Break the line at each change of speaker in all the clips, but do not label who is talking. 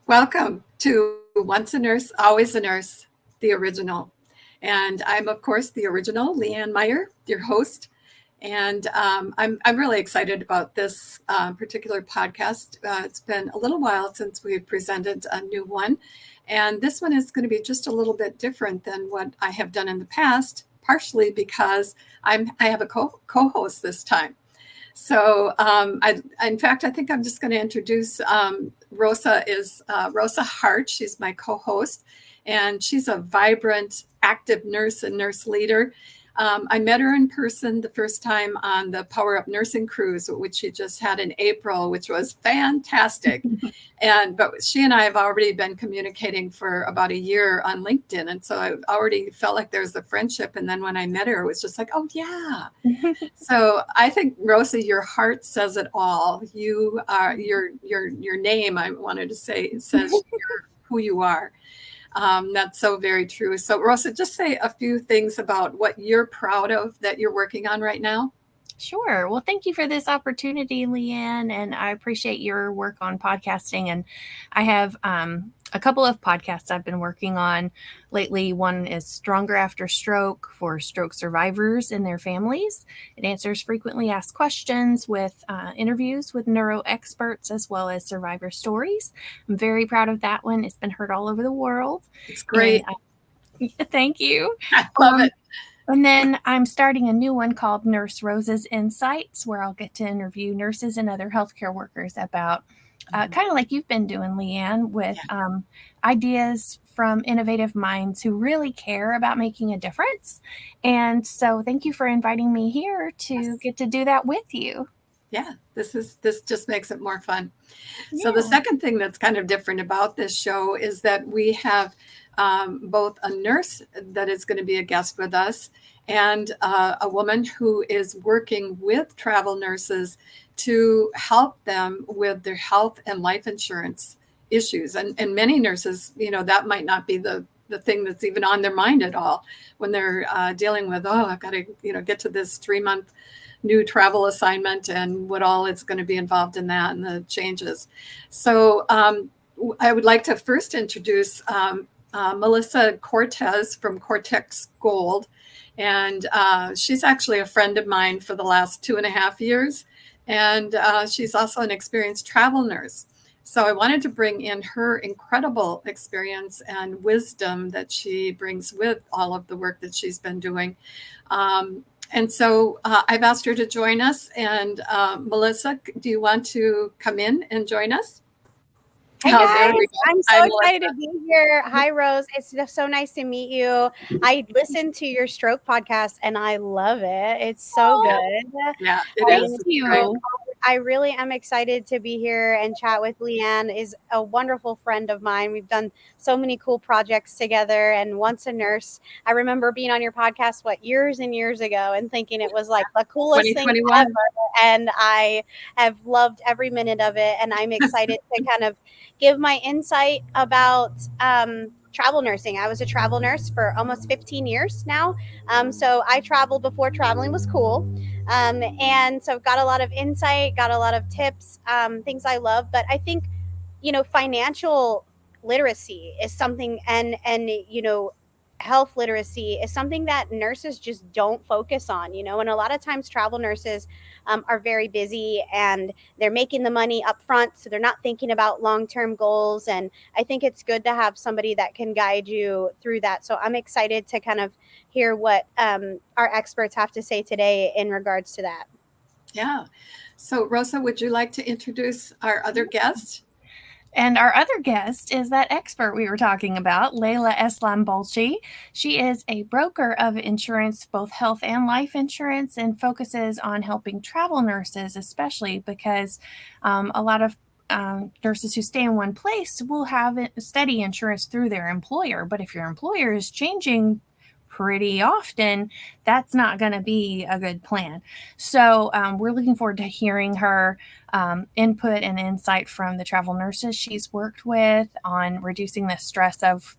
Welcome to Once a Nurse, Always a Nurse, the original. And I'm, of course, the original Leanne Meier, your host. And I'm really excited about this particular podcast. It's been a little while since we've presented a new one. And this one is going to be just a little bit different than what I have done in the past, partially because I have a co-host this time. So, in fact, I think I'm just going to introduce Rosa Hart. She's my co-host, and she's a vibrant, active nurse and nurse leader. I met her in person the first time on the Power Up Nursing Cruise, which she just had in April, which was fantastic. But she and I have already been communicating for about a year on LinkedIn. And so I already felt like there was a friendship. And then when I met her, it was just like, oh, yeah. So I think, Rosa, your heart says it all. You are your name, I wanted to say, says who you are. That's so very true. So, Rosa, just say a few things about what you're proud of that you're working on right now.
Sure. Well, thank you for this opportunity, Leanne, and I appreciate your work on podcasting. And I have a couple of podcasts I've been working on lately. One is Stronger After Stroke for stroke survivors and their families. It answers frequently asked questions with interviews with neuro experts as well as survivor stories. I'm very proud of that one. It's been heard all over the world.
It's great.
Thank you.
I love it.
And then I'm starting a new one called Nurse Rosa's Insights, where I'll get to interview nurses and other healthcare workers about kind of like you've been doing, Leanne, with ideas from innovative minds who really care about making a difference. And so thank you for inviting me here to get to do that with you.
Yeah, this just makes it more fun. Yeah. So the second thing that's kind of different about this show is that we have both a nurse that is going to be a guest with us and a woman who is working with travel nurses to help them with their health and life insurance issues. And many nurses, that might not be the thing that's even on their mind at all when they're dealing with, I've got to, get to this 3-month new travel assignment and what all is going to be involved in that and the changes. So I would like to first introduce Melissa Cortez from Cortex Gold. And she's actually a friend of mine for the last 2.5 years. And she's also an experienced travel nurse. So I wanted to bring in her incredible experience and wisdom that she brings with all of the work that she's been doing. And so I've asked her to join us. And Melissa, do you want to come in and join us?
Hey guys, I'm so excited to be here. Hi, Rose. It's so nice to meet you. I listened to your stroke podcast and I love it. It's so good.
Yeah, it is.
Thank you.
I really am excited to be here and chat with Leanne. Is a wonderful friend of mine. We've done so many cool projects together. And Once a Nurse, I remember being on your podcast, years and years ago and thinking it was like the coolest thing ever. And I have loved every minute of it. And I'm excited to kind of give my insight about travel nursing. I was a travel nurse for almost 15 years now. So I traveled before traveling was cool. And so I've got a lot of insight, got a lot of tips, things I love. But I think, financial literacy is something and health literacy is something that nurses just don't focus on, and a lot of times travel nurses are very busy and they're making the money up front. So they're not thinking about long-term goals. And I think it's good to have somebody that can guide you through that. So I'm excited to kind of hear what our experts have to say today in regards to that.
Yeah. So Rosa, would you like to introduce our other guest?
And our other guest is that expert we were talking about, Leila Eslambolchi. She is a broker of insurance, both health and life insurance, and focuses on helping travel nurses, especially because a lot of nurses who stay in one place will have steady insurance through their employer. But if your employer is changing pretty often, that's not going to be a good plan. So we're looking forward to hearing her input and insight from the travel nurses she's worked with on reducing the stress of,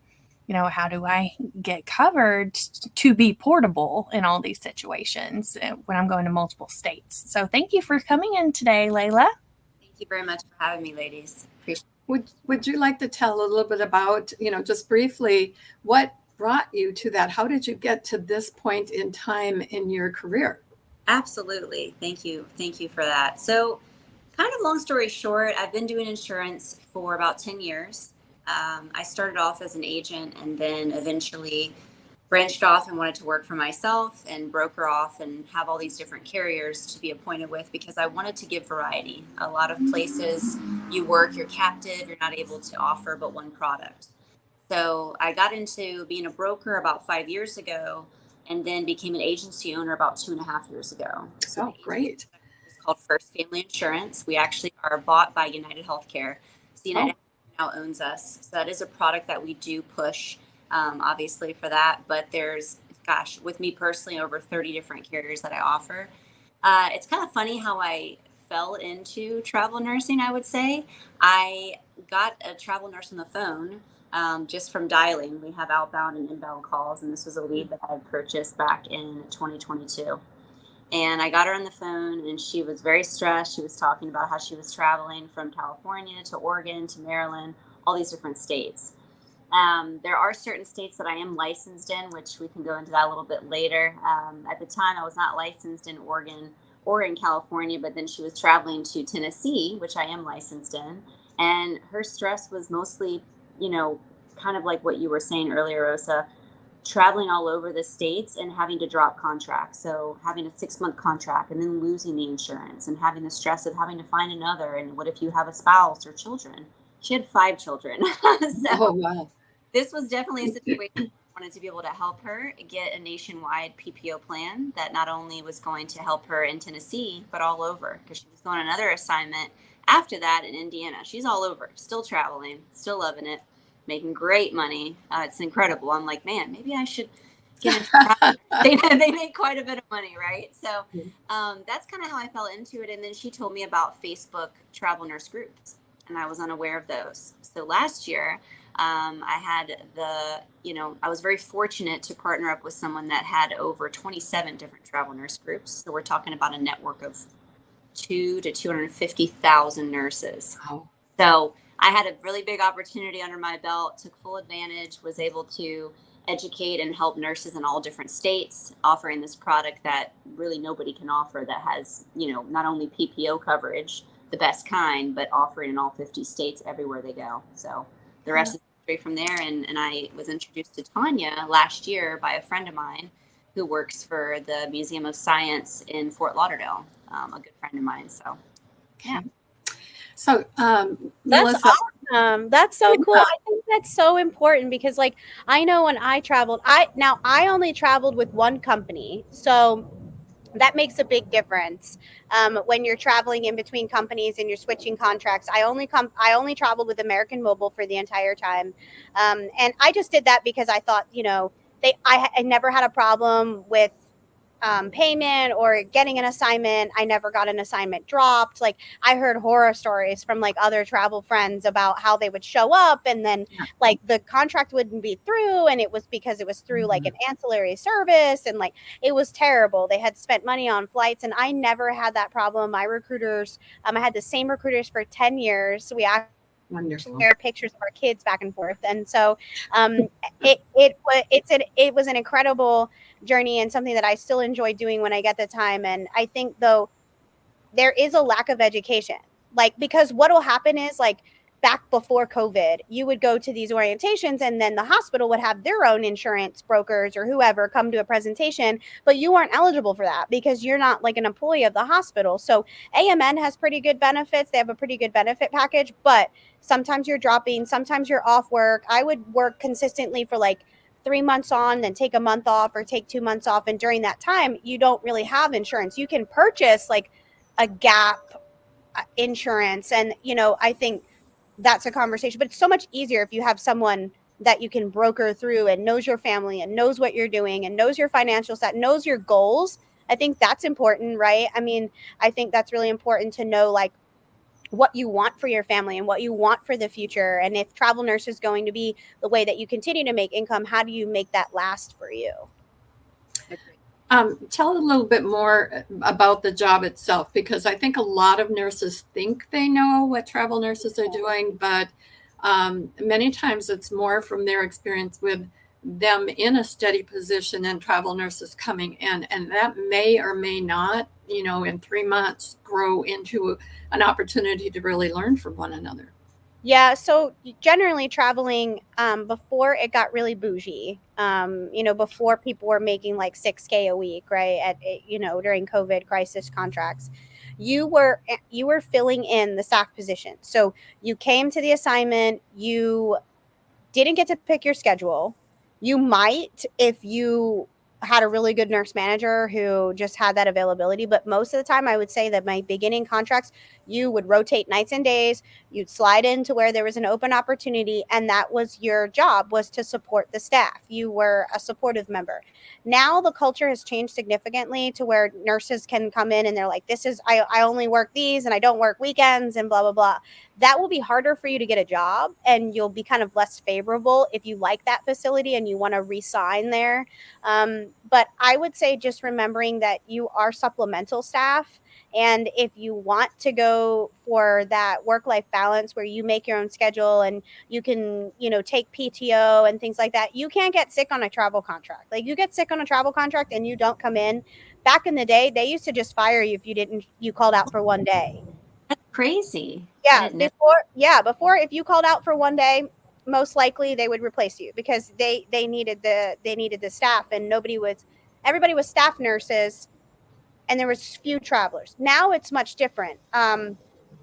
how do I get covered to be portable in all these situations when I'm going to multiple states. So thank you for coming in today, Leila.
Thank you very much for having me, ladies. Appreciate it.
Would you like to tell a little bit about, just briefly, what brought you to that? How did you get to this point in time in your career?
Absolutely. Thank you. Thank you for that. So, kind of long story short, I've been doing insurance for about 10 years. I started off as an agent and then eventually branched off and wanted to work for myself and broker off and have all these different carriers to be appointed with because I wanted to give variety. A lot of places you work, you're captive, you're not able to offer but one product. So I got into being a broker about 5 years ago and then became an agency owner about 2.5 years ago. So
Oh, great.
it's called First Family Insurance. We actually are bought by United Healthcare. So United now owns us. So that is a product that we do push, obviously, for that. But there's, gosh, with me personally, over 30 different carriers that I offer. It's kind of funny how I fell into travel nursing, I would say. I got a travel nurse on the phone just from dialing. We have outbound and inbound calls, and this was a lead that I had purchased back in 2022. And I got her on the phone, and she was very stressed. She was talking about how she was traveling from California to Oregon to Maryland, all these different states. There are certain states that I am licensed in, which we can go into that a little bit later. At the time, I was not licensed in Oregon or in California, but then she was traveling to Tennessee, which I am licensed in. And her stress was mostly, kind of like what you were saying earlier, Rosa, traveling all over the states and having to drop contracts. So having a 6-month contract and then losing the insurance and having the stress of having to find another. And what if you have a spouse or children? She had 5 children.
Oh, wow.
This was definitely a situation I wanted to be able to help her get a nationwide PPO plan that not only was going to help her in Tennessee, but all over, because she was going on another assignment after that in Indiana. She's all over, still traveling, still loving it, making great money. It's incredible. I'm like, man, maybe I should get into travel. They make quite a bit of money, right? So that's kind of how I fell into it. And then she told me about Facebook travel nurse groups, and I was unaware of those. So last year, I had I was very fortunate to partner up with someone that had over 27 different travel nurse groups. So we're talking about a network of 2 to 250,000 nurses.
Wow.
So I had a really big opportunity under my belt, took full advantage, was able to educate and help nurses in all different states, offering this product that really nobody can offer, that has, not only PPO coverage, the best kind, but offering in all 50 states everywhere they go. So the rest is straight from there. And I was introduced to Tanya last year by a friend of mine who works for the Museum of Science in Fort Lauderdale, a good friend of mine. So, yeah.
So,
That's
Melissa,
awesome. That's so cool. I think that's so important because, like, I know when I traveled, I only traveled with one company, so that makes a big difference when you're traveling in between companies and you're switching contracts. I only traveled with American Mobile for the entire time, and I just did that because I thought, I never had a problem with payment or getting an assignment. I never got an assignment dropped. Like, I heard horror stories from like other travel friends about how they would show up and then like the contract wouldn't be through, and it was because it was through like an ancillary service, and like it was terrible. They had spent money on flights, and I never had that problem. My recruiters, I had the same recruiters for 10 years. So we actually
wonderful.
share pictures of our kids back and forth, and so it was an incredible journey and something that I still enjoy doing when I get the time. And I think, though, there is a lack of education, like, because what will happen is, like, back before COVID, you would go to these orientations and then the hospital would have their own insurance brokers or whoever come to a presentation, but you aren't eligible for that because you're not like an employee of the hospital. So AMN has pretty good benefits. They have a pretty good benefit package, but sometimes you're dropping, sometimes you're off work. I would work consistently for like 3 months on, then take a month off or take 2 months off. And during that time, you don't really have insurance. You can purchase like a gap insurance. And, I think that's a conversation, but it's so much easier if you have someone that you can broker through and knows your family and knows what you're doing and knows your financial set, knows your goals. I think that's important, right? I mean, I think that's really important to know, like, what you want for your family and what you want for the future. And if travel nurse is going to be the way that you continue to make income, how do you make that last for you?
Agreed.
Tell a little bit more about the job itself, because I think a lot of nurses think they know what travel nurses are doing, but many times it's more from their experience with them in a steady position and travel nurses coming in. And that may or may not, in 3 months grow into an opportunity to really learn from one another.
Yeah, so generally traveling, before it got really bougie, before people were making like 6K a week, right? During COVID crisis contracts, you were filling in the staff position. So you came to the assignment, you didn't get to pick your schedule. You might if you had a really good nurse manager who just had that availability. But most of the time, I would say that my beginning contracts, you would rotate nights and days. You'd slide into where there was an open opportunity, and that was your job, was to support the staff. You were a supportive member. Now the culture has changed significantly to where nurses can come in and they're like, I only work these and I don't work weekends and blah, blah, blah. That will be harder for you to get a job, and you'll be kind of less favorable if you like that facility and you want to resign there. But I would say just remembering that you are supplemental staff. And if you want to go for that work-life balance where you make your own schedule and you can, take PTO and things like that, you can't get sick on a travel contract. Like, you get sick on a travel contract and you don't come in. Back in the day, they used to just fire you if you called out for one day.
That's crazy. I
Yeah,
didn't know.
before if you called out for one day, most likely they would replace you because they needed the staff, and everybody was staff nurses, and there was few travelers. Now it's much different.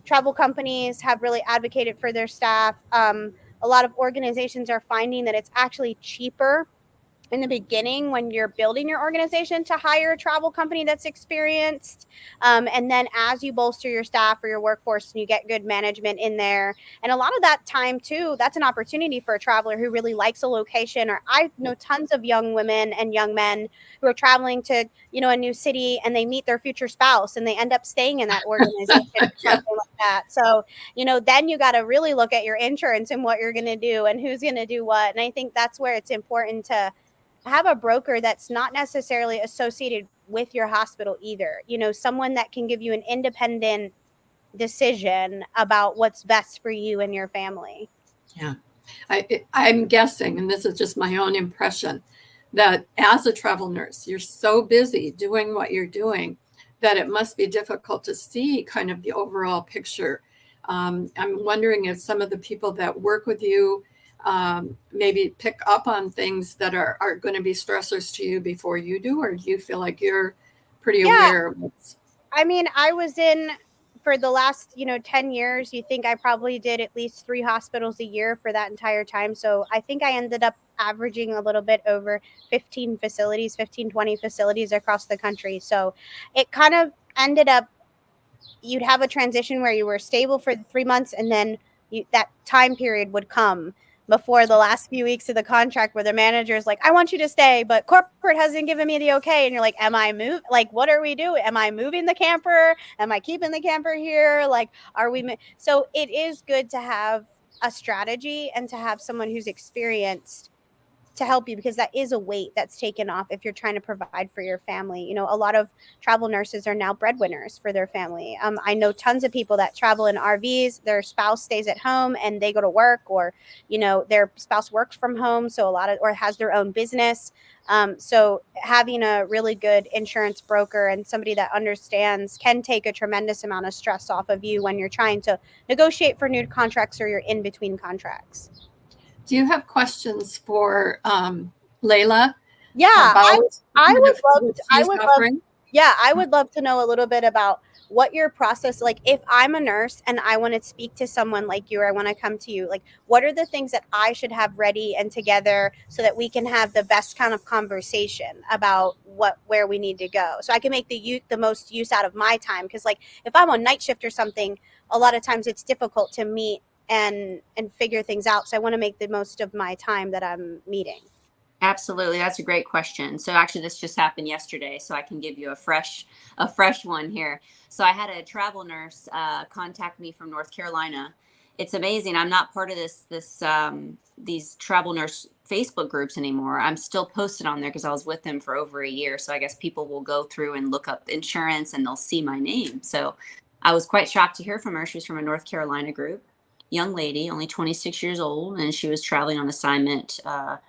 Travel companies have really advocated for their staff. A lot of organizations are finding that it's actually cheaper in the beginning when you're building your organization to hire a travel company that's experienced, and then as you bolster your staff or your workforce and you get good management in there, and a lot of that time too, that's an opportunity for a traveler who really likes a location. Or I know tons of young women and young men who are traveling to a new city, and they meet their future spouse and they end up staying in that organization or
Yeah.
something like that. So then you got to really look at your insurance and what you're going to do and who's going to do what. And I think that's where it's important to have a broker that's not necessarily associated with your hospital either. Someone that can give you an independent decision about what's best for you and your family.
Yeah. I'm guessing, and this is just my own impression, that as a travel nurse, you're so busy doing what you're doing that it must be difficult to see kind of the overall picture. I'm wondering if some of the people that work with you maybe pick up on things that are going to be stressors to you before you do, or do you feel like you're pretty
Yeah,
aware of what's...
I mean, I was in for the last 10 years. You think I probably did at least 3 hospitals a year for that entire time. So I think I ended up averaging a little bit over 20 facilities across the country. So it kind of ended up, you'd have a transition where you were stable for 3 months, and then that time period would come before the last few weeks of the contract where the manager is like, I want you to stay, but corporate hasn't given me the okay. And you're like, what are we doing? Am I moving the camper? Am I keeping the camper here? Like, so it is good to have a strategy and to have someone who's experienced to help you, because that is a weight that's taken off if you're trying to provide for your family. A lot of travel nurses are now breadwinners for their family. I know tons of people that travel in RVs, their spouse stays at home and they go to work, or their spouse works from home, so or has their own business. So having a really good insurance broker and somebody that understands can take a tremendous amount of stress off of you when you're trying to negotiate for new contracts or you're in between contracts.
Do you have questions for Leila
Yeah,
about
I
kind
would
of
love
what
to,
she's offering?
I would love to know a little bit about what your process, like if I'm a nurse and I want to speak to someone like you, or I want to come to you, like what are the things that I should have ready and together so that we can have the best kind of conversation about where we need to go, so I can make the most use out of my time. Because like if I'm on night shift or something, a lot of times it's difficult to meet and figure things out. So I want to make the most of my time that I'm meeting.
Absolutely. That's a great question. So actually this just happened yesterday, so I can give you a fresh one here. So I had a travel nurse contact me from North Carolina, It's amazing. I'm not part of these travel nurse Facebook groups anymore. I'm still posted on there because I was with them for over a year. So I guess people will go through and look up insurance and they'll see my name. So I was quite shocked to hear from her. She was from a North Carolina group, young lady, only 26 years old, and she was traveling on assignment. I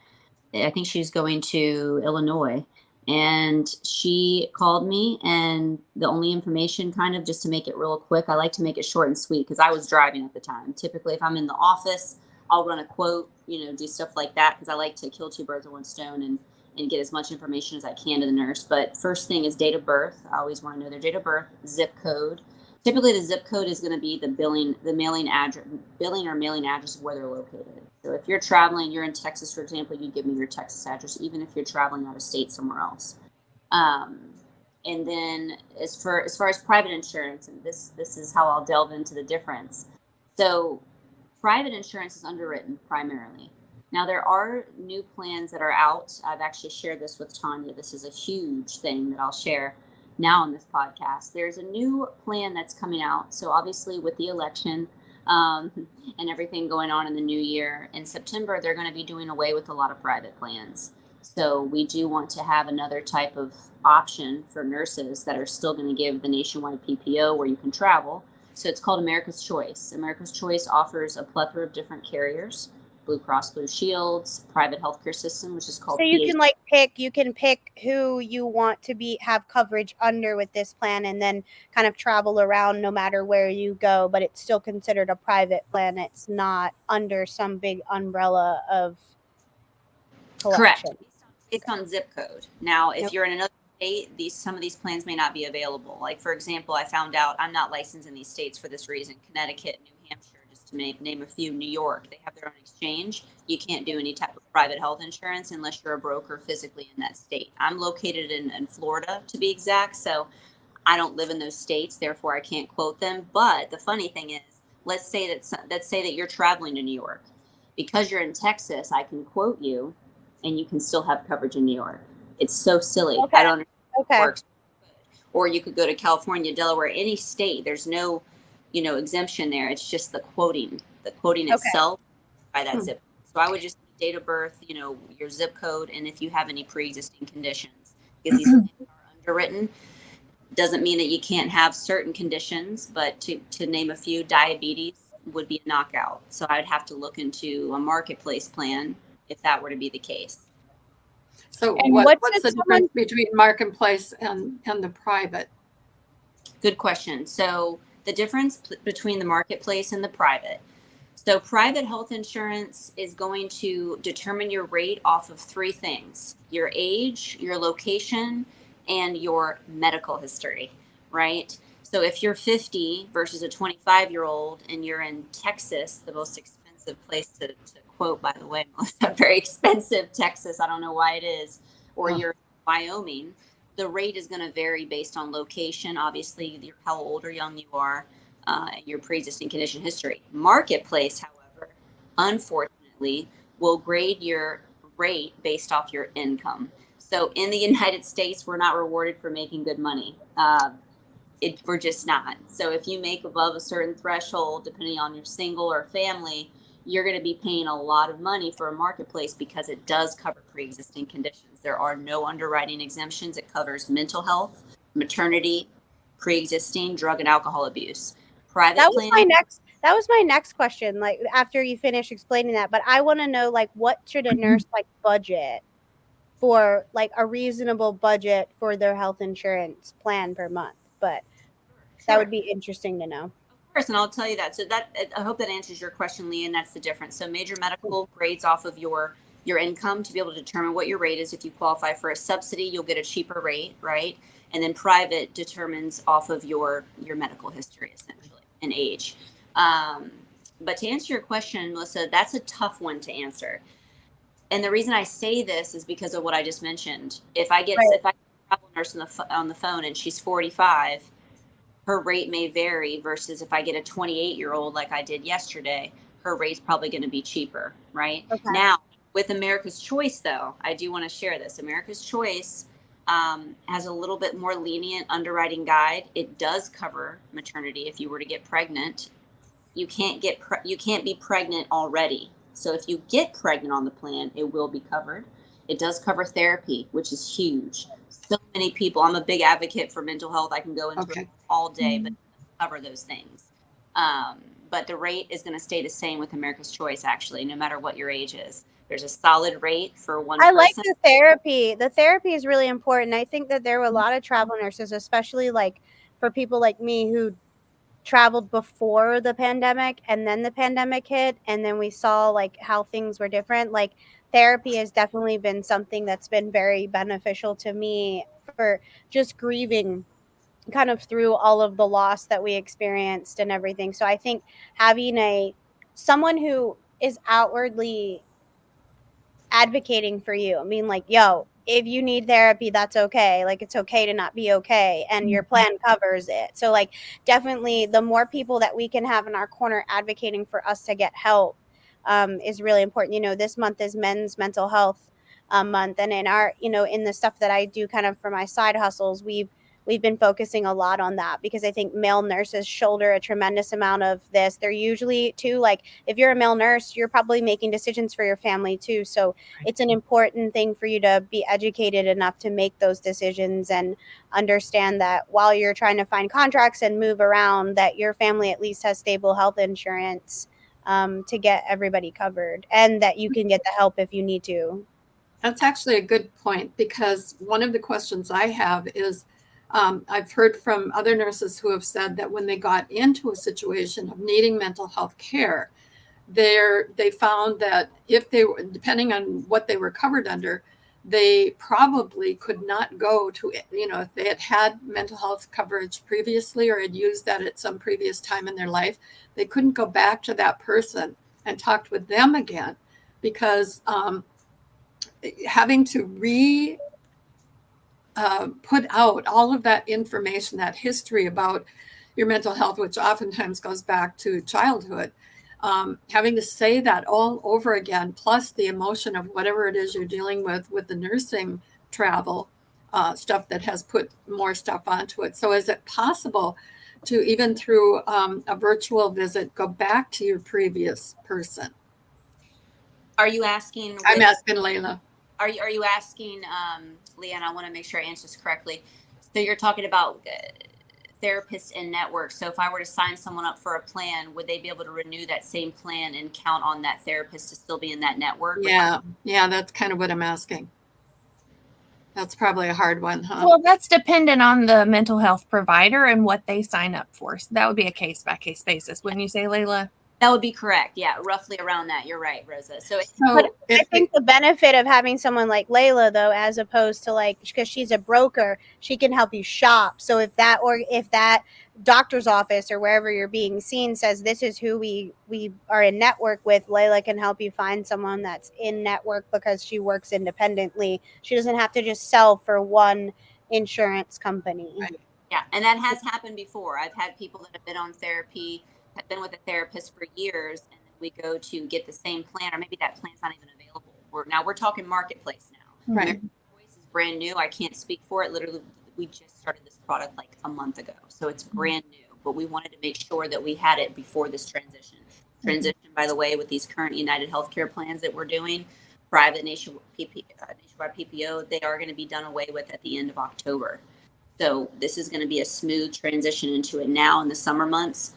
think she was going to Illinois. And she called me, and the only information, kind of just to make it real quick, I like to make it short and sweet because I was driving at the time. Typically, if I'm in the office, I'll run a quote, do stuff like that because I like to kill two birds with one stone and get as much information as I can to the nurse. But first thing is date of birth. I always want to know their date of birth, zip code. Typically, the zip code is going to be the mailing or mailing address of where they're located. So if you're traveling, you're in Texas, for example, you give me your Texas address, even if you're traveling out of state somewhere else. And then as far as private insurance, and this is how I'll delve into the difference. So private insurance is underwritten primarily. Now there are new plans that are out. I've actually shared this with Tanya. This is a huge thing that I'll share now on this podcast. There's a new plan that's coming out. So obviously with the election and everything going on in the new year, in September, they're going to be doing away with a lot of private plans. So we do want to have another type of option for nurses that are still going to give the nationwide PPO where you can travel. So it's called America's Choice. America's Choice offers a plethora of different carriers. Blue Cross Blue Shields, private healthcare system, which is called
So you can pick who you want to have coverage under with this plan and then kind of travel around no matter where you go, but it's still considered a private plan. It's not under some big umbrella of collection.
Correct. Based on zip code. Now, if
Yep.
you're in another state, some of these plans may not be available. Like, for example, I found out I'm not licensed in these states for this reason. Connecticut, New Hampshire, just to name a few. New York, they have their own exchange. You can't do any type of private health insurance unless you're a broker physically in that state. I'm located in Florida, to be exact, so I don't live in those states, therefore I can't quote them. But the funny thing is, let's say that you're traveling to New York. Because you're in Texas, I can quote you and you can still have coverage in New York. It's so silly.
Okay.
I don't understand how it
Okay.
works. Or you could go to California, Delaware, any state. There's no, exemption there. It's just the quoting. The quoting itself by that zip. So I would just date of birth, your zip code, and if you have any pre-existing conditions, because these plans are underwritten. Doesn't mean that you can't have certain conditions, but to name a few, diabetes would be a knockout. So I'd have to look into a marketplace plan if that were to be the case.
So
And
what's the difference between marketplace and the private?
Good question. So the difference between the marketplace and the private. So private health insurance is going to determine your rate off of three things: your age, your location, and your medical history, right? So if you're 50 versus a 25-year-old and you're in Texas, the most expensive place to quote, by the way, very expensive Texas, I don't know why it is, or you're in Wyoming, the rate is going to vary based on location, obviously, how old or young you are, your pre-existing condition history. Marketplace, however, unfortunately, will grade your rate based off your income. So in the United States, we're not rewarded for making good money. We're just not. So if you make above a certain threshold, depending on your single or family, you're going to be paying a lot of money for a marketplace because it does cover pre-existing conditions. There are no underwriting exemptions. It covers mental health, maternity, pre-existing drug and alcohol abuse. That
was my next question, like after you finish explaining that, but I want to know, like, what should a nurse budget for, like, a reasonable budget for their health insurance plan per month? But that would be interesting to know.
Of course, and I'll tell you that. So I hope that answers your question, Leanne. That's the difference. So major medical grades off of your income to be able to determine what your rate is. If you qualify for a subsidy, you'll get a cheaper rate, right? And then private determines off of your medical history, essentially, and age. But to answer your question, Melissa, that's a tough one to answer. And the reason I say this is because of what I just mentioned. If I get a travel nurse on the phone and she's 45, her rate may vary versus if I get a 28-year-old like I did yesterday, her rate's probably going to be cheaper, right? Okay. Now, with America's Choice, though, I do want to share this. America's Choice has a little bit more lenient underwriting guide. It does cover maternity if you were to get pregnant. you can't be pregnant already. So if you get pregnant on the plan, it will be covered. It does cover therapy, which is huge. So many people, I'm a big advocate for mental health. I can go into it all day, but it doesn't cover those things. But the rate is going to stay the same with America's Choice, actually, no matter what your age is. There's a solid rate for one person.
I like the therapy. The therapy is really important. I think that there were a lot of travel nurses, especially like for people like me who traveled before the pandemic and then the pandemic hit, and then we saw like how things were different. Like therapy has definitely been something that's been very beneficial to me for just grieving kind of through all of the loss that we experienced and everything. So I think having someone who is outwardly advocating for you. I mean, like, yo, if you need therapy, that's okay. Like, it's okay to not be okay, and your plan covers it. So, like, definitely the more people that we can have in our corner advocating for us to get help is really important. You know, this month is Men's Mental Health month, and in our, you know, in the stuff that I do kind of for my side hustles, we've been focusing a lot on that because I think male nurses shoulder a tremendous amount of this. They're usually too, like, if you're a male nurse, you're probably making decisions for your family too. So it's an important thing for you to be educated enough to make those decisions and understand that while you're trying to find contracts and move around, that your family at least has stable health insurance to get everybody covered, and that you can get the help if you need to.
That's actually a good point, because one of the questions I have is, I've heard from other nurses who have said that when they got into a situation of needing mental health care, they found that if they were, depending on what they were covered under, they probably could not go to, you know, if they had mental health coverage previously or had used that at some previous time in their life, they couldn't go back to that person and talk with them again, because having to put out all of that information, that history about your mental health, which oftentimes goes back to childhood, having to say that all over again, plus the emotion of whatever it is you're dealing with the nursing travel stuff that has put more stuff onto it. So is it possible to, even through a virtual visit, go back to your previous person?
Are you asking?
I'm asking Leila.
Are you asking, Leanne? I want to make sure I answer this correctly. So you're talking about therapists and networks. So if I were to sign someone up for a plan, would they be able to renew that same plan and count on that therapist to still be in that network?
Yeah, that's kind of what I'm asking. That's probably a hard one, huh?
Well, that's dependent on the mental health provider and what they sign up for. So that would be a case-by-case basis, wouldn't you say, Leila?
That would be correct. Yeah, roughly around that. You're right, Rosa.
But I think the benefit of having someone like Leila, though, as opposed to, like, because she's a broker, she can help you shop. So if that doctor's office or wherever you're being seen says this is who we are in network with, Leila can help you find someone that's in network because she works independently. She doesn't have to just sell for one insurance company.
Right.
Yeah, and that has happened before. I've had people that have been on therapy, have been with a therapist for years, and then we go to get the same plan, or maybe that plan's not even available. We're talking marketplace now.
Right.
American Voice is brand new. I can't speak for it. Literally, we just started this product like a month ago, so it's brand new. But we wanted to make sure that we had it before this transition. Transition, by the way, with these current United Healthcare plans that we're doing, private nationwide PPO, they are going to be done away with at the end of October. So this is going to be a smooth transition into it now in the summer months.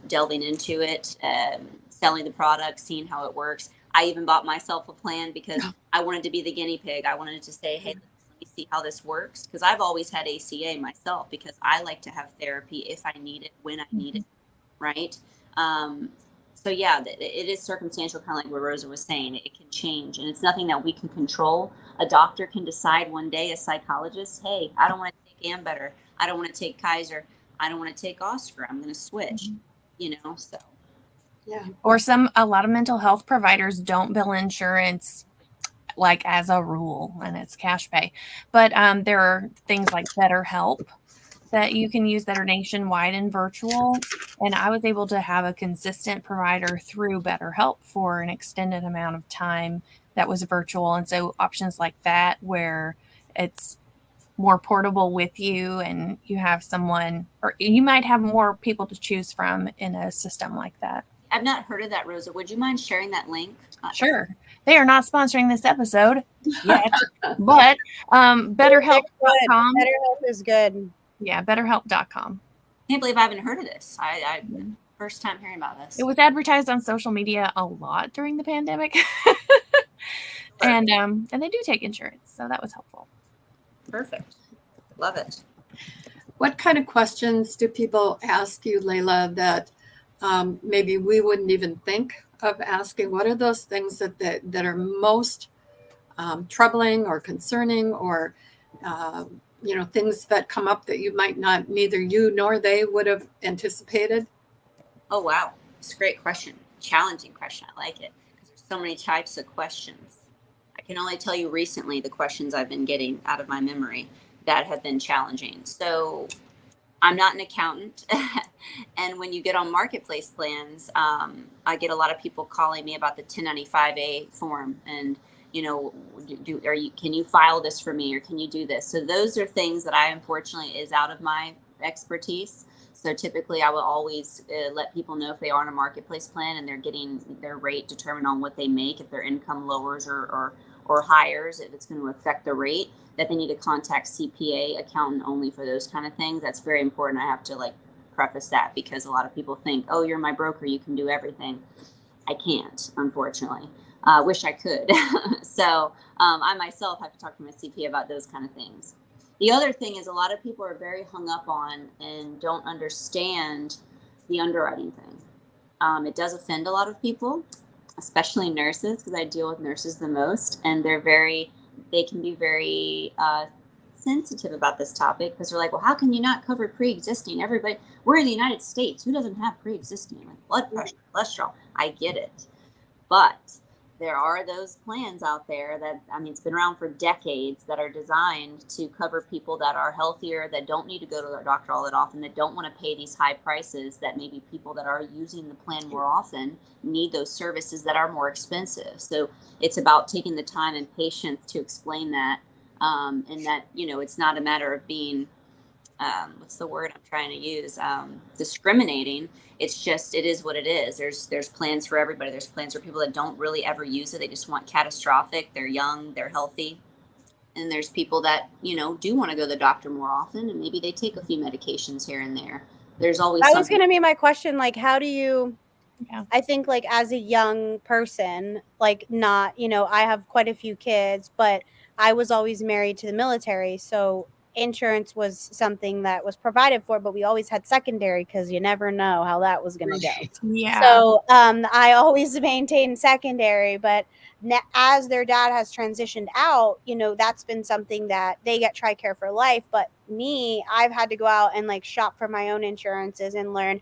Delving into it, selling the product, seeing how it works. I even bought myself a plan because I wanted to be the guinea pig. I wanted to say, hey, let me see how this works. Because I've always had ACA myself, because I like to have therapy if I need it, when I need it, right? So yeah, it is circumstantial, kind of like what Rosa was saying. It can change, and it's nothing that we can control. A doctor can decide one day, a psychologist, hey, I don't want to take Ambetter. I don't want to take Kaiser. I don't want to take Oscar. I'm going to switch, so.
Yeah.
Or a lot of mental health providers don't bill insurance, like, as a rule, and it's cash pay. But there are things like BetterHelp that you can use that are nationwide and virtual. And I was able to have a consistent provider through BetterHelp for an extended amount of time that was virtual. And so options like that, where it's more portable with you, and you have someone, or you might have more people to choose from in a system like that.
I've not heard of that, Rosa. Would you mind sharing that link?
Sure. They are not sponsoring this episode yet, but BetterHelp.com.
BetterHelp is good.
Yeah, BetterHelp.com.
Can't believe I haven't heard of this. I first time hearing about this.
It was advertised on social media a lot during the pandemic. And they do take insurance, so that was helpful.
Perfect. Love it.
What kind of questions do people ask you, Leila, that maybe we wouldn't even think of asking? What are those things that are most troubling or concerning, or things that come up that you might not, neither you nor they would have anticipated?
Oh, wow. It's a great question. Challenging question. I like it because there's so many types of questions. I can only tell you recently the questions I've been getting out of my memory that have been challenging. So I'm not an accountant. And when you get on marketplace plans, I get a lot of people calling me about the 1095A form and, can you file this for me, or can you do this? So those are things that unfortunately is out of my expertise. So typically I will always let people know if they are on a marketplace plan and they're getting their rate determined on what they make, if their income lowers or higher, if it's going to affect the rate, that they need to contact CPA, accountant only for those kind of things. That's very important. I have to preface that because a lot of people think, oh, you're my broker, you can do everything. I can't, unfortunately. Wish I could. So I myself have to talk to my CPA about those kind of things. The other thing is a lot of people are very hung up on and don't understand the underwriting thing. It does offend a lot of people, especially nurses, because I deal with nurses the most, and they can be very sensitive about this topic because they're like, well, how can you not cover pre-existing? Everybody, we're in the United States. Who doesn't have pre-existing? Like blood pressure, cholesterol. I get it. But there are those plans out there that, it's been around for decades, that are designed to cover people that are healthier, that don't need to go to their doctor all that often, that don't want to pay these high prices, that maybe people that are using the plan more often need those services that are more expensive. So it's about taking the time and patience to explain that, and that, it's not a matter of being, what's the word I'm trying to use? Discriminating. It's just, it is what it is. There's plans for everybody. There's plans for people that don't really ever use it. They just want catastrophic. They're young, they're healthy. And there's people that, do want to go to the doctor more often, and maybe they take a few medications here and there. There's always
That was going to be my question. How do you,
Yeah.
I think as a young person, not, I have quite a few kids, but I was always married to the military. So insurance was something that was provided for, but we always had secondary because you never know how that was going to go.
Yeah.
So I always maintained secondary, but as their dad has transitioned out, that's been something that they get TRICARE for life. But me, I've had to go out and shop for my own insurances and learn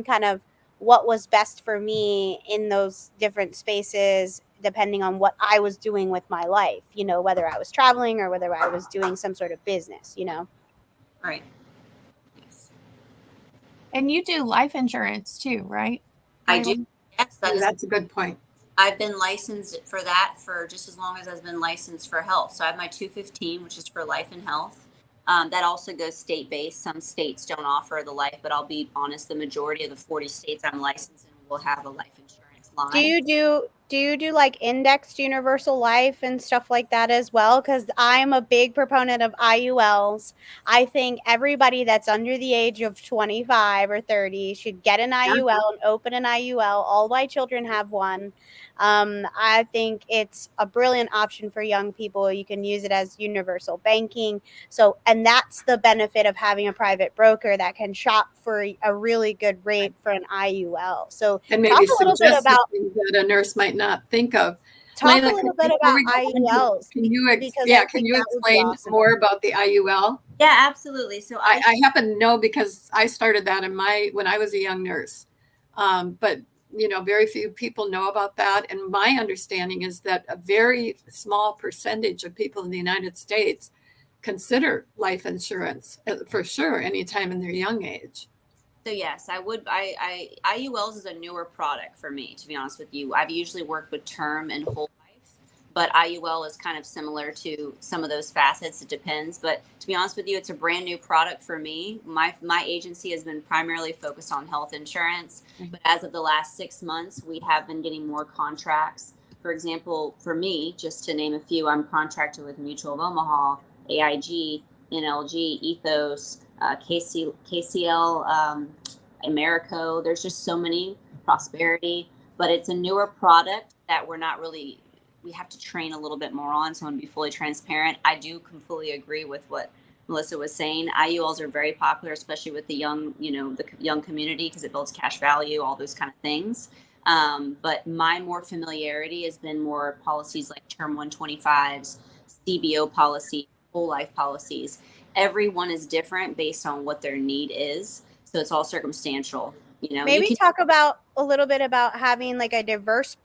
kind of what was best for me in those different spaces, depending on what I was doing with my life, whether I was traveling or whether I was doing some sort of business,
Right. Yes.
And you do life insurance too, right?
I do. Yes,
That's a good point.
I've been licensed for that for just as long as I've been licensed for health. So I have my 215, which is for life and health. That also goes state-based. Some states don't offer the life, but I'll be honest, the majority of the 40 states I'm licensed in will have a life insurance line.
Do you do indexed universal life and stuff like that as well? Because I'm a big proponent of IULs. I think everybody that's under the age of 25 or 30 should get an IUL and open an IUL. All my children have one. I think it's a brilliant option for young people. You can use it as universal banking. So, and that's the benefit of having a private broker that can shop for a really good rate for an IUL. So
And maybe
talk a little bit about
things that a nurse might not think of.
Talk
Leila,
a little bit about IULs.
Can you explain
awesome.
more about the IUL?
Yeah, absolutely. So
I happen to know because I started that when I was a young nurse. But very few people know about that. And my understanding is that a very small percentage of people in the United States consider life insurance for sure anytime in their young age.
So yes, IULs is a newer product for me, to be honest with you. I've usually worked with term and whole life. but IUL is kind of similar to some of those facets. It depends. But to be honest with you, it's a brand new product for me. My agency has been primarily focused on health insurance. But as of the last 6 months, we have been getting more contracts. For example, for me, just to name a few, I'm contracted with Mutual of Omaha, AIG, NLG, Ethos, KCL, Americo. There's just so many, Prosperity. But it's a newer product that we have to train a little bit more on. So I want to be fully transparent. I do completely agree with what Melissa was saying. IULs are very popular, especially with the young, the young community, because it builds cash value, all those kind of things. But my more familiarity has been more policies like Term 125s, CBO policy, whole life policies. Everyone is different based on what their need is. So it's all circumstantial.
Maybe talk about a little bit about having like a diverse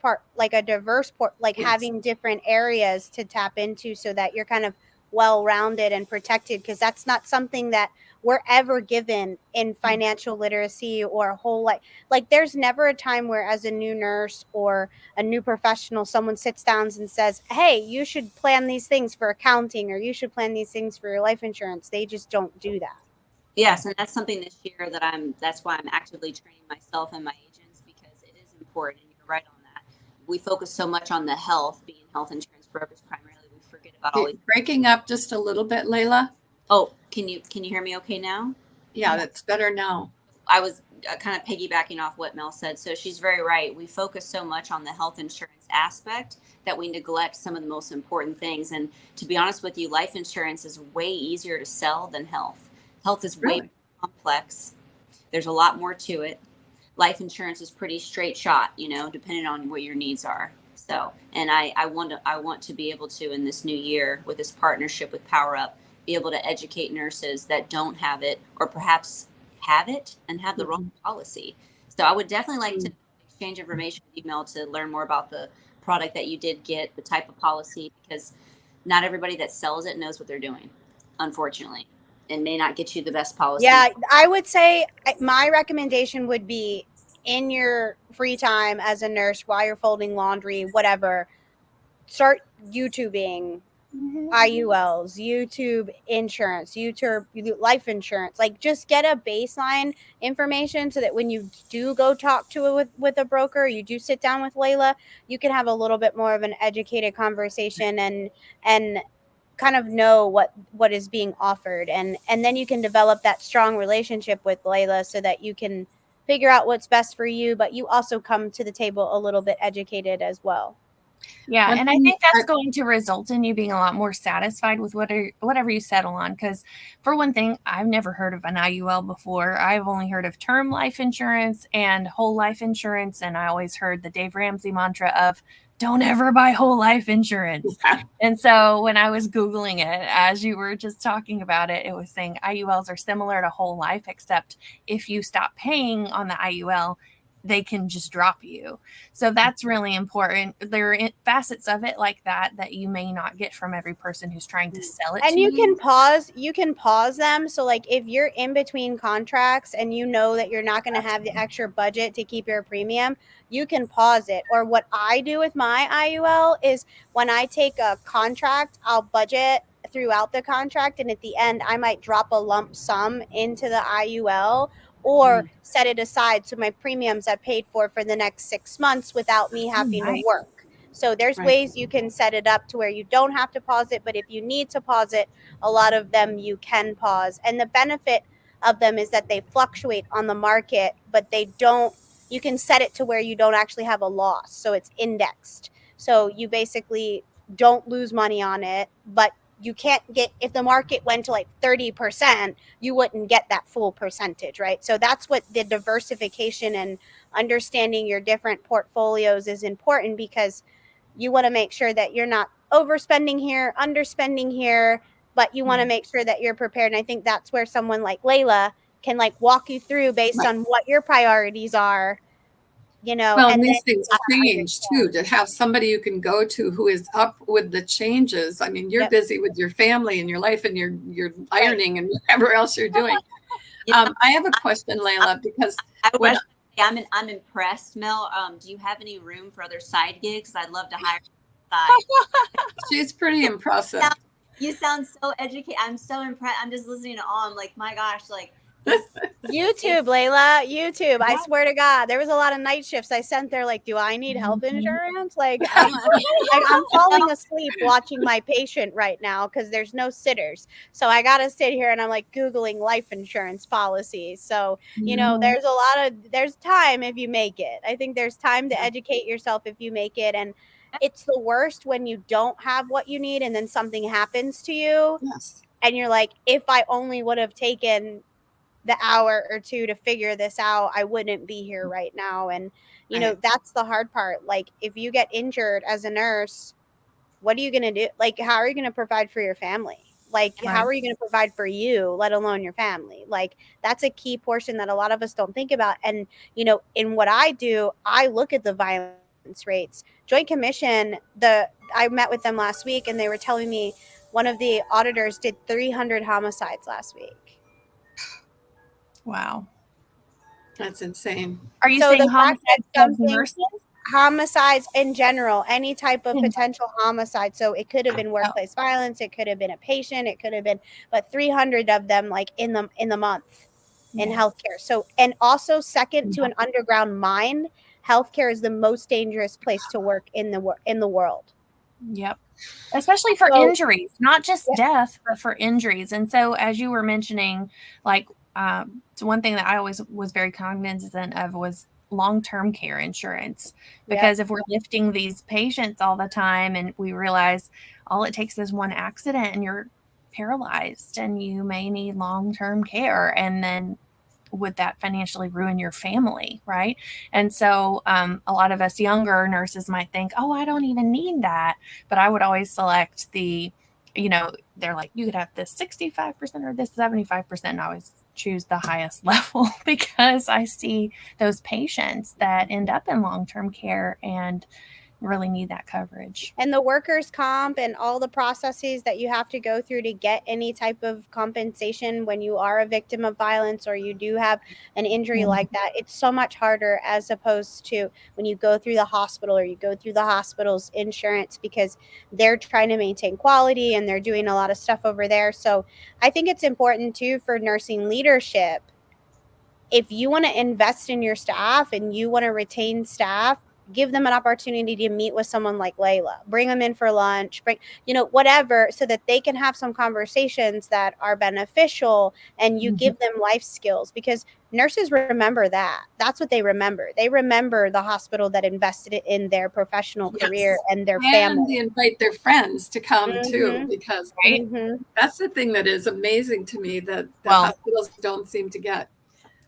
having different areas to tap into so that you're kind of well-rounded and protected, because that's not something that we're ever given in financial literacy or whole life. Like there's never a time where as a new nurse or a new professional, someone sits down and says, hey, you should plan these things for accounting, or you should plan these things for your life insurance. They just don't do that.
Yes, and that's something this year that's why I'm actively training myself and my agents, because it is important, and you're right on that. We focus so much on the health, being health insurance brokers primarily, we forget about all these.
Breaking up just a little bit, Leila.
Oh, can you hear me okay now?
Yeah, that's better now.
I was kind of piggybacking off what Mel said. So she's very right. We focus so much on the health insurance aspect that we neglect some of the most important things. And to be honest with you, life insurance is way easier to sell than health. Health is way more complex. There's a lot more to it. Life insurance is pretty straight shot, depending on what your needs are. So, and I want to be able to, in this new year with this partnership with Power Up, be able to educate nurses that don't have it, or perhaps have it and have the wrong policy. So I would definitely like to exchange information with you, Mel, to learn more about the product that you did get, the type of policy, because not everybody that sells it knows what they're doing, unfortunately, and may not get you the best policy.
Yeah, I would say my recommendation would be, in your free time as a nurse, while you're folding laundry, whatever, start YouTubing IULs, YouTube insurance, YouTube life insurance. Like just get a baseline information so that when you do go talk to it with a broker, you do sit down with Leila, you can have a little bit more of an educated conversation and kind of know what is being offered, and then you can develop that strong relationship with Leila so that you can figure out what's best for you, but you also come to the table a little bit educated as well.
Yeah, and I think that's going to result in you being a lot more satisfied with whatever you settle on. Because for one thing, I've never heard of an IUL before. I've only heard of term life insurance and whole life insurance, and I always heard the Dave Ramsey mantra of don't ever buy whole life insurance. And so when I was Googling it, as you were just talking about it, it was saying IULs are similar to whole life, except if you stop paying on the IUL, they can just drop you. So that's really important. There are facets of it like that you may not get from every person who's trying to sell it.
And you can pause them. So like if you're in between contracts and you know that you're not going to have the extra budget to keep your premium, you can pause it. Or what I do with my IUL is when I take a contract, I'll budget throughout the contract, and at the end I might drop a lump sum into the IUL or set it aside so my premiums are paid for the next 6 months without me having to work. So there's ways you can set it up to where you don't have to pause it, but if you need to pause it, a lot of them you can pause. And the benefit of them is that they fluctuate on the market, but you can set it to where you don't actually have a loss. So it's indexed. So you basically don't lose money on it, but you can't get, if the market went to like 30%, you wouldn't get that full percentage, right? So that's what the diversification and understanding your different portfolios is important, because you want to make sure that you're not overspending here, underspending here, but you want to make sure that you're prepared. And I think that's where someone like Leila can like walk you through based on what your priorities are.
Well, and these things change too, to have somebody you can go to who is up with the changes. I mean, you're busy with your family and your life and your ironing and whatever else you're doing. I have a question, Leila, because
I'm impressed, Mel. Do you have any room for other side gigs? I'd love to hire
She's pretty impressive.
You sound so educated. I'm so impressed. I'm just listening to all. I'm like, my gosh, like
YouTube, Leila, YouTube. I
Yeah.
swear to God, there was a lot of night shifts I sent there. Like, do I need health
Mhm.
insurance? Like, I'm falling asleep watching my patient right now because there's no sitters. So I got to sit here and I'm like Googling life insurance policies. So, there's time if you make it. I think there's time to educate yourself if you make it. And it's the worst when you don't have what you need and then something happens to you.
Yes.
And you're like, if I only would have taken the hour or two to figure this out, I wouldn't be here right now. And,
Right.
that's the hard part. Like, if you get injured as a nurse, what are you going to do? Like, how are you going to provide for your family? Like, how
Right.
are you going to provide for you, let alone your family? Like, that's a key portion that a lot of us don't think about. And, in what I do, I look at the violence rates. Joint Commission, I met with them last week and they were telling me one of the auditors did 300 homicides last week.
Wow.
That's insane.
Are you
So
saying
the fact that
homicides of
something
nurses?
homicides in general, any type of
In-
potential homicide. So it could have been workplace violence, it could have been a patient, it could have been, but 300 of them like in the month in
Yeah.
healthcare. So, and also second to
Yeah.
an underground mine, healthcare is the most dangerous place to work in the world.
Yep. Especially for
So-
injuries, not just
Yeah.
death, but for injuries. And so, as you were mentioning, like, so one thing that I always was very cognizant of was long-term care insurance, because if we're lifting these patients all the time and we realize all it takes is one accident and you're paralyzed and you may need long-term care, and then would that financially ruin your family, right? And so a lot of us younger nurses might think, oh, I don't even need that. But I would always select they're like, you could have this 65% or this 75%. And I always choose the highest level because I see those patients that end up in long-term care and really need that coverage.
And the workers' comp and all the processes that you have to go through to get any type of compensation when you are a victim of violence or you do have an injury like that, it's so much harder as opposed to when you go through the hospital or you go through the hospital's insurance, because they're trying to maintain quality and they're doing a lot of stuff over there. So I think it's important too for nursing leadership. If you want to invest in your staff and you want to retain staff, give them an opportunity to meet with someone like Leila, bring them in for lunch, whatever, so that they can have some conversations that are beneficial and you give them life skills, because nurses remember that. That's what they remember. They remember the hospital that invested in their professional career and their family.
And they invite their friends to come too, because that's the thing that is amazing to me that the hospitals don't seem to get.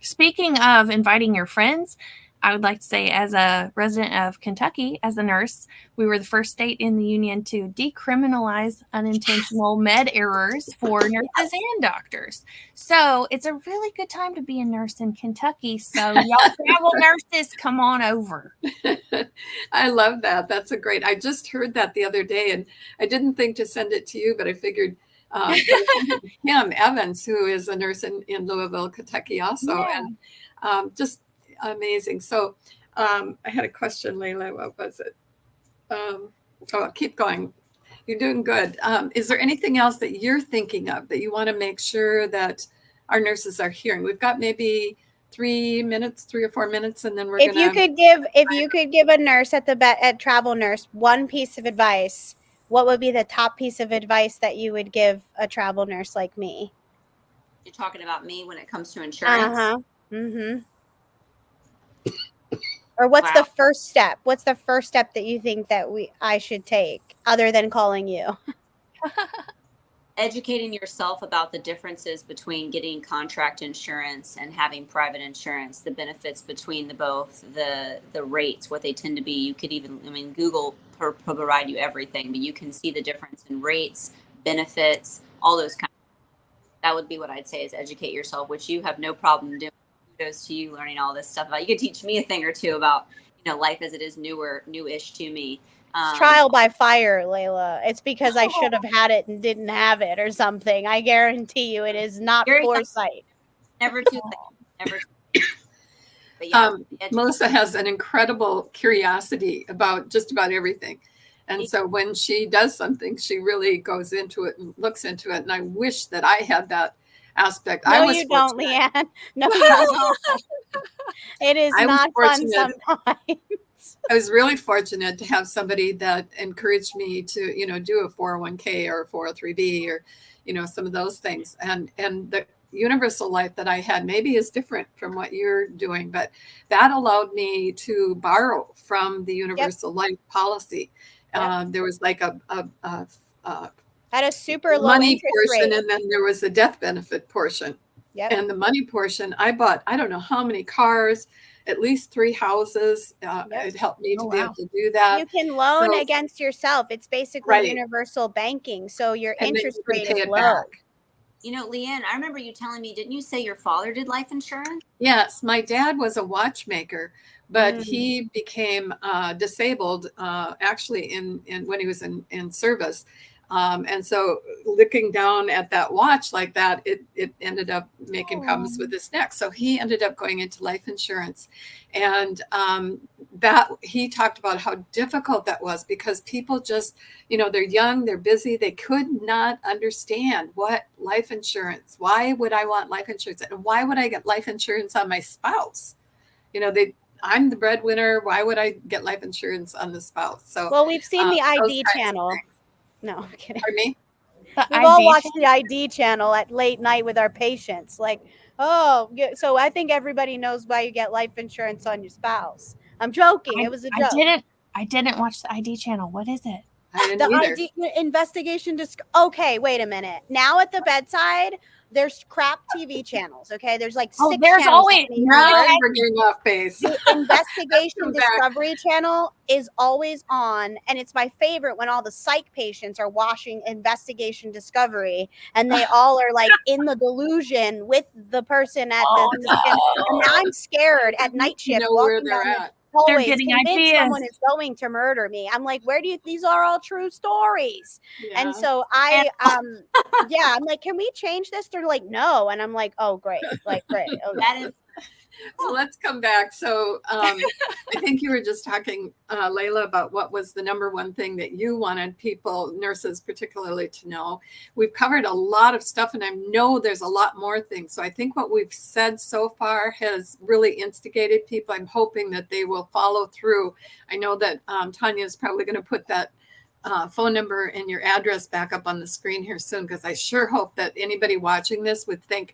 Speaking of inviting your friends, I would like to say, as a resident of Kentucky, as a nurse, we were the first state in the union to decriminalize unintentional med errors for nurses and doctors. So it's a really good time to be a nurse in Kentucky. So y'all travel nurses, come on over.
I love that. That's a great. I just heard that the other day, and I didn't think to send it to you, but I figured Kim Evans, who is a nurse in Louisville, Kentucky, also, and just amazing. So I had a question, Leila. What was it? Keep going. You're doing good. Is there anything else that you're thinking of that you want to make sure that our nurses are hearing? We've got maybe 3 or 4 minutes, and then we're
if you could give a nurse at travel nurse one piece of advice, what would be the top piece of advice that you would give a travel nurse like me?
You're talking about me when it comes to insurance?
Or what's the first step? What's the first step that you think that I should take other than calling you?
Educating yourself about the differences between getting contract insurance and having private insurance, the benefits between both, the rates, what they tend to be. You could even, Google provide you everything, but you can see the difference in rates, benefits, all those kinds of things. That would be what I'd say, is educate yourself, which you have no problem doing. Kudos to you learning all this stuff about. You could teach me a thing or two about life as it is newish to me.
Trial by fire, Leila. It's because I should have had it and didn't have it or something. I guarantee you, it is not foresight.
Never too late. Never too late. But
Melissa has an incredible curiosity about just about everything. And so when she does something, she really goes into it and looks into it. And I wish that I had that aspect.
No,
I was
you don't,
fortunate.
Leanne. No, you don't. It is
I was
not fun
fortunate.
sometimes.
I was really fortunate to have somebody that encouraged me to, do a 401k or a 403b or, some of those things. And the universal life that I had maybe is different from what you're doing, but that allowed me to borrow from the universal life policy.
Yep.
There was like a
At a super low
money
interest
portion,
rate.
and then there was a death benefit portion.
Yep.
And the money portion, I bought, I don't know how many cars, at least 3 houses. It helped me to be able to do that.
You can loan
So-
against yourself. It's basically
Right.
universal banking. So your
And then
interest
you can
rate
pay
is
it
low.
back.
Leanne, I remember you telling me, didn't you say your father did life insurance?
Yes, my dad was a watchmaker, but he became disabled actually in when he was in service. And so looking down at that watch like that, it ended up making problems with his neck. So he ended up going into life insurance. And that he talked about how difficult that was because people just, they're young, they're busy. They could not understand what life insurance, why would I want life insurance? And why would I get life insurance on my spouse? I'm the breadwinner. Why would I get life insurance on the spouse? So,
well, we've seen the
those
ID
kinds of
channel.
things.
No, I'm kidding.
Pardon me?
We've all watched the ID channel at late night with our patients. Like, so I think everybody knows why you get life insurance on your spouse. I'm joking. It was a joke.
I didn't watch the ID channel. What is it?
I didn't
The
either.
ID investigation. Okay, wait a minute. Now at the bedside, there's crap TV channels. Okay, there's like 6
there's
channels.
always
We're getting off base.
The investigation discovery channel is always on, and it's my favorite when all the psych patients are watching investigation discovery and they all are like in the delusion with the person at and now I'm scared at night shift
Where
walking
they're
down
at.
the hallways,
getting
convinced
ideas.
someone is going to murder me. I'm like, these are all true stories.
Yeah.
And so I'm like, can we change this? They're like, no. And I'm like, oh, great. Like, great. Okay.
That is
Well, let's come back. So I think you were just talking, Leila, about what was the number one thing that you wanted people, nurses particularly, to know. We've covered a lot of stuff, and I know there's a lot more things. So I think what we've said so far has really instigated people. I'm hoping that they will follow through. I know that Tanya is probably going to put that phone number and your address back up on the screen here soon, because I sure hope that anybody watching this would think,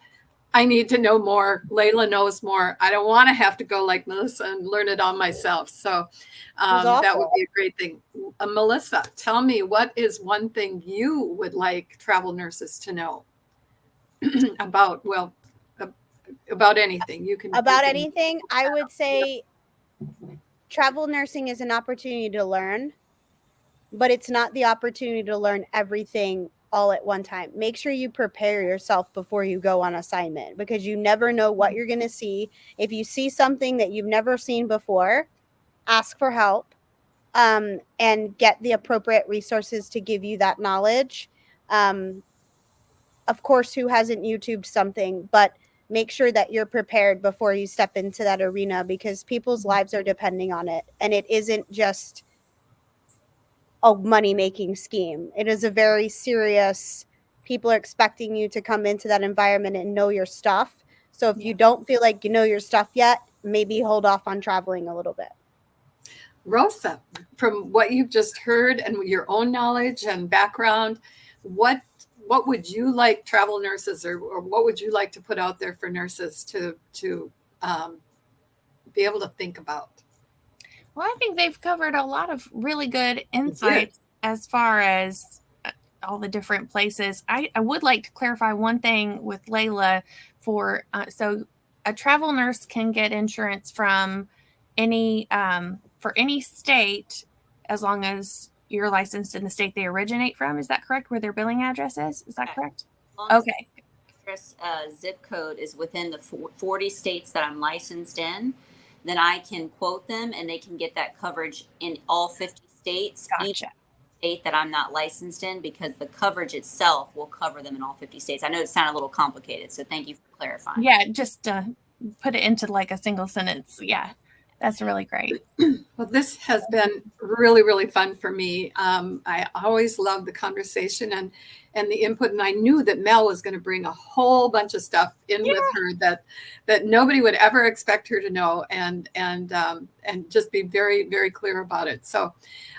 I need to know more. Leila knows more. I don't want to have to go like Melissa and learn it all myself. So that would be a great thing. Melissa, tell me, what is one thing you would like travel nurses to know about anything?
Anything, I would say travel nursing is an opportunity to learn, but it's not the opportunity to learn everything all at one time. Make sure you prepare yourself before you go on assignment, because you never know what you're going to see. If you see something that you've never seen before, ask for help and get the appropriate resources to give you that knowledge. Of course, who hasn't YouTubed something, but make sure that you're prepared before you step into that arena, because people's lives are depending on it. And it isn't just a money-making scheme. It is a very serious, people are expecting you to come into that environment and know your stuff. So if you don't feel like you know your stuff yet, maybe hold off on traveling a little bit.
Rosa, from what you've just heard and your own knowledge and background, what would you like travel nurses, or what would you like to put out there for nurses to be able to think about?
Well, I think they've covered a lot of really good insights as far as all the different places. I would like to clarify one thing with Leila so a travel nurse can get insurance from any for any state, as long as you're licensed in the state they originate from. Is that correct? Where their billing address is? Is that correct? Okay.
Address, zip code is within the 40 states that I'm licensed in, then I can quote them and they can get that coverage in all 50 states.
Gotcha.
Each state that I'm not licensed in, because the coverage itself will cover them in all 50 states. I know it sounded a little complicated, so thank you for clarifying.
Yeah, just put it into like a single sentence. Yeah. That's really great.
Well, this has been really, really fun for me. I always love the conversation and the input, and I knew that Mel was going to bring a whole bunch of stuff in with her that nobody would ever expect her to know, and just be very, very clear about it. So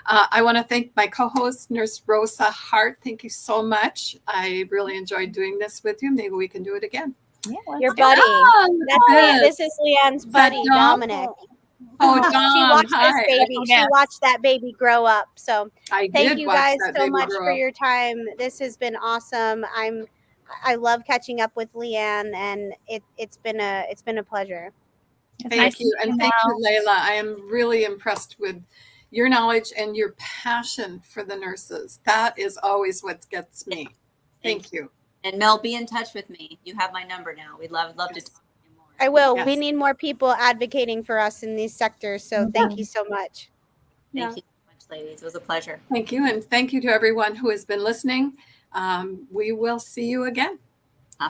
I want to thank my co-host, Nurse Rosa Hart. Thank you so much. I really enjoyed doing this with you. Maybe we can do it again.
Yeah,
Your
let's do it.
buddy. That's me. This is Leanne's buddy,
Dom?
Dominic.
Oh,
She
Dom,
watched
hi.
this baby. She
Yes.
watched that baby grow up. So
I
thank
did
you
watch
guys
that
so
baby
much
grow
for
up.
your time. This has been awesome. I love catching up with Leanne, and it's been a pleasure.
It's
Thank
nice
you.
to meet
And thank you,
Mel.
Leila. I am really impressed with your knowledge and your passion for the nurses. That is always what gets me. Thank you.
And Mel, be in touch with me. You have my number now. We'd love to talk to you more.
I will.
Yes.
We need more people advocating for us in these sectors. So thank you so much.
Thank you so much, ladies. It was a pleasure.
Thank you. And thank you to everyone who has been listening. We will see you again.